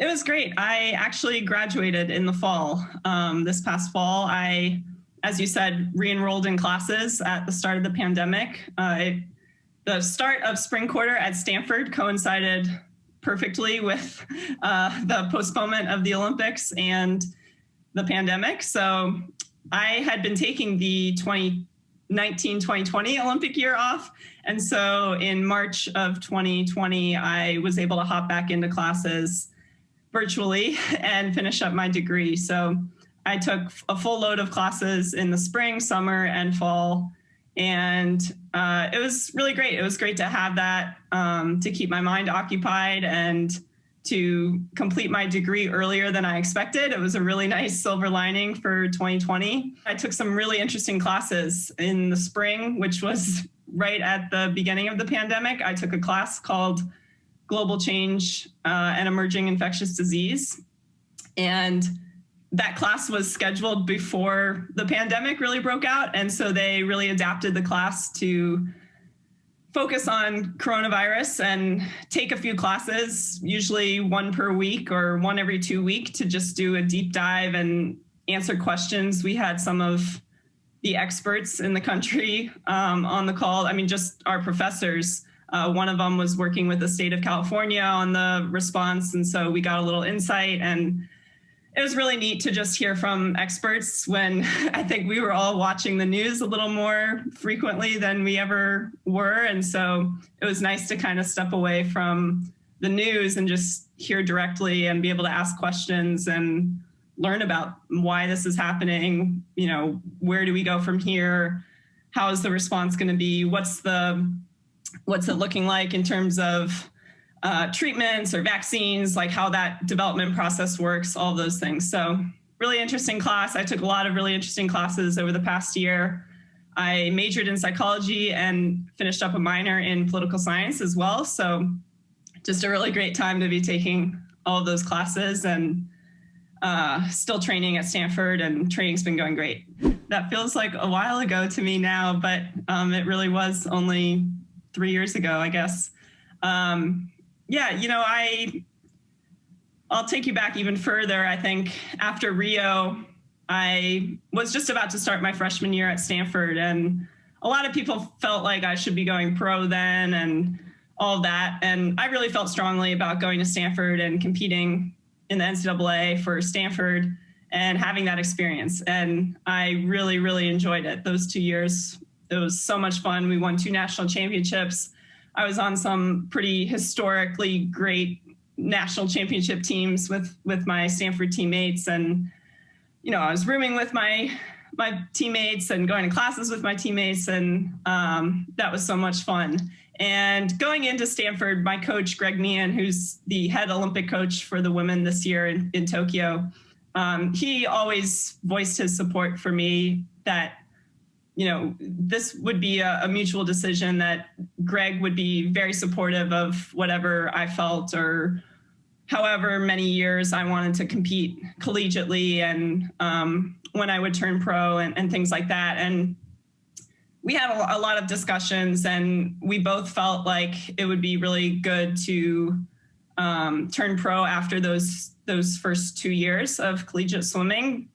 It was great. I actually graduated in the fall. This past fall, I, as you said, re-enrolled in classes at the start of the pandemic. The start of spring quarter at Stanford coincided perfectly with the postponement of the Olympics and the pandemic. So I had been taking the 2019-2020 Olympic year off. And so in March of 2020, I was able to hop back into classes virtually and finish up my degree. So I took a full load of classes in the spring, summer, and fall. And it was really great. It was great to have that, to keep my mind occupied and to complete my degree earlier than I expected. It was a really nice silver lining for 2020. I took some really interesting classes in the spring, which was right at the beginning of the pandemic. I took a class called Global Change and Emerging Infectious Disease. And that class was scheduled before the pandemic really broke out. And so they really adapted the class to focus on coronavirus and take a few classes, usually one per week or one every 2 weeks, to just do a deep dive and answer questions. We had some of the experts in the country on the call. I mean, just our professors. One of them was working with the state of California on the response. And so we got a little insight, and it was really neat to just hear from experts when I think we were all watching the news a little more frequently than we ever were. And so it was nice to kind of step away from the news and just hear directly and be able to ask questions and learn about why this is happening. You know, where do we go from here? How is the response going to be? What's it looking like in terms of treatments or vaccines, like how that development process works, all those things. So really interesting class. I took a lot of really interesting classes over the past year. I majored in psychology and finished up a minor in political science as well. So just a really great time to be taking all of those classes, and still training at Stanford, and training's been going great. That feels like a while ago to me now, but it really was only 3 years ago, I guess. Yeah, you know, I'll take you back even further. I think after Rio, I was just about to start my freshman year at Stanford, and a lot of people felt like I should be going pro then and all of that. And I really felt strongly about going to Stanford and competing in the NCAA for Stanford and having that experience. And I really, really enjoyed it. Those 2 years, it was so much fun. We won 2 national championships. I was on some pretty historically great national championship teams with my Stanford teammates. And, you know, I was rooming with my teammates and going to classes with my teammates. And that was so much fun. And going into Stanford, my coach, Greg Meehan, who's the head Olympic coach for the women this year in Tokyo, he always voiced his support for me that, you know, this would be a mutual decision, that Greg would be very supportive of whatever I felt, or however many years I wanted to compete collegiately, and when I would turn pro and things like that. And we had a lot of discussions, and we both felt like it would be really good to turn pro after those first 2 years of collegiate swimming.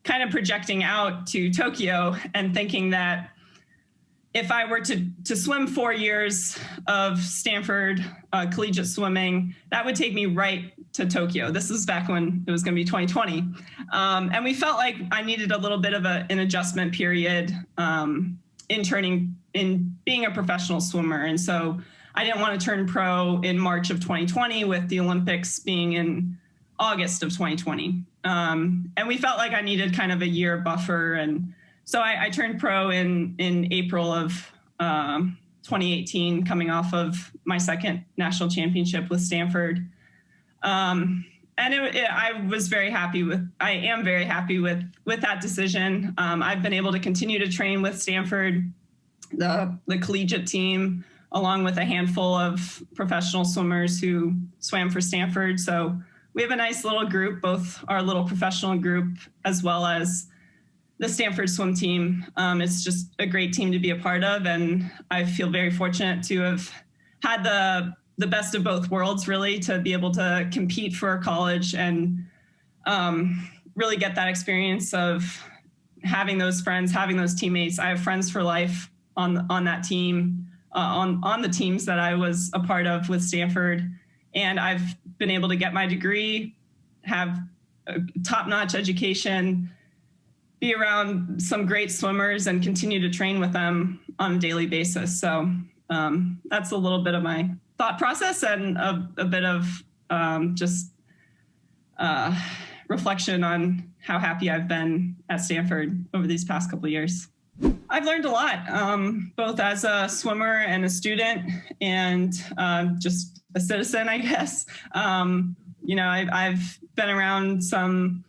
Kind of projecting out to Tokyo and thinking that if I were to swim 4 years of Stanford collegiate swimming, that would take me right to Tokyo. This was back when it was going to be 2020. And we felt like I needed a little bit of an adjustment period in being a professional swimmer. And so I didn't want to turn pro in March of 2020 with the Olympics being in August of 2020. And we felt like I needed kind of a year buffer. And so I turned pro in April of 2018, coming off of my second national championship with Stanford. And I was very happy I am very happy with that decision. I've been able to continue to train with Stanford, the collegiate team, along with a handful of professional swimmers who swam for Stanford. So we have a nice little group, both our little professional group as well as the Stanford swim team. It's just a great team to be a part of, and I feel very fortunate to have had the the best of both worlds, really, to be able to compete for college and really get that experience of having those friends, having those teammates. I have friends for life on that team, on the teams that I was a part of with Stanford. And I've been able to get my degree, have a top-notch education, be around some great swimmers, and continue to train with them on a daily basis. So that's a little bit of my thought process and a bit of just reflection on how happy I've been at Stanford over these past couple of years. I've learned a lot, both as a swimmer and a student, and just a citizen, I guess. I've been around some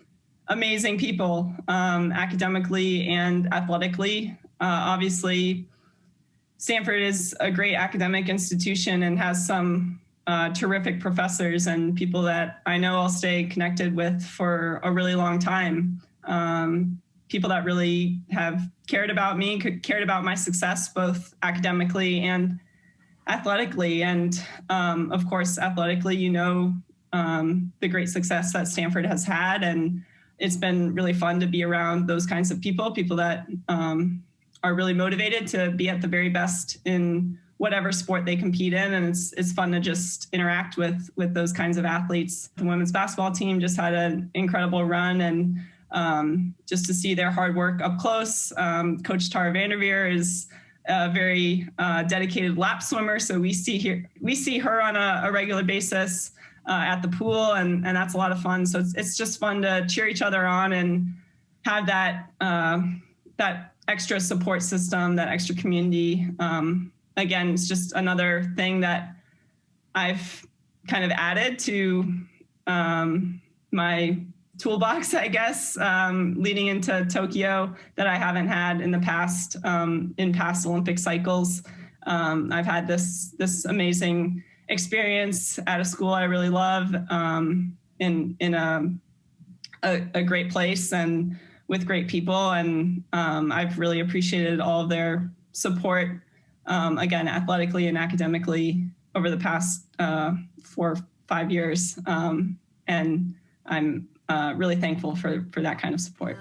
amazing people, academically and athletically. Obviously, Stanford is a great academic institution and has some terrific professors and people that I know I'll stay connected with for a really long time. People that really have cared about me, cared about my success, both academically and athletically. And of course, athletically, the great success that Stanford has had. And it's been really fun to be around those kinds of people that are really motivated to be at the very best in whatever sport they compete in. And it's fun to just interact with those kinds of athletes. The women's basketball team just had an incredible run, and just to see their hard work up close. Coach Tara Vanderveer is a very dedicated lap swimmer. So we see her on a regular basis at the pool, and that's a lot of fun. So it's just fun to cheer each other on and have that extra support system, that extra community. Again, it's just another thing that I've kind of added to my toolbox, I guess, leading into Tokyo, that I haven't had in the past, in past Olympic cycles. I've had this amazing experience at a school I really love, in a great place and with great people. And I've really appreciated all of their support, again, athletically and academically over the past 4 or 5 years. And I'm really thankful for that kind of support.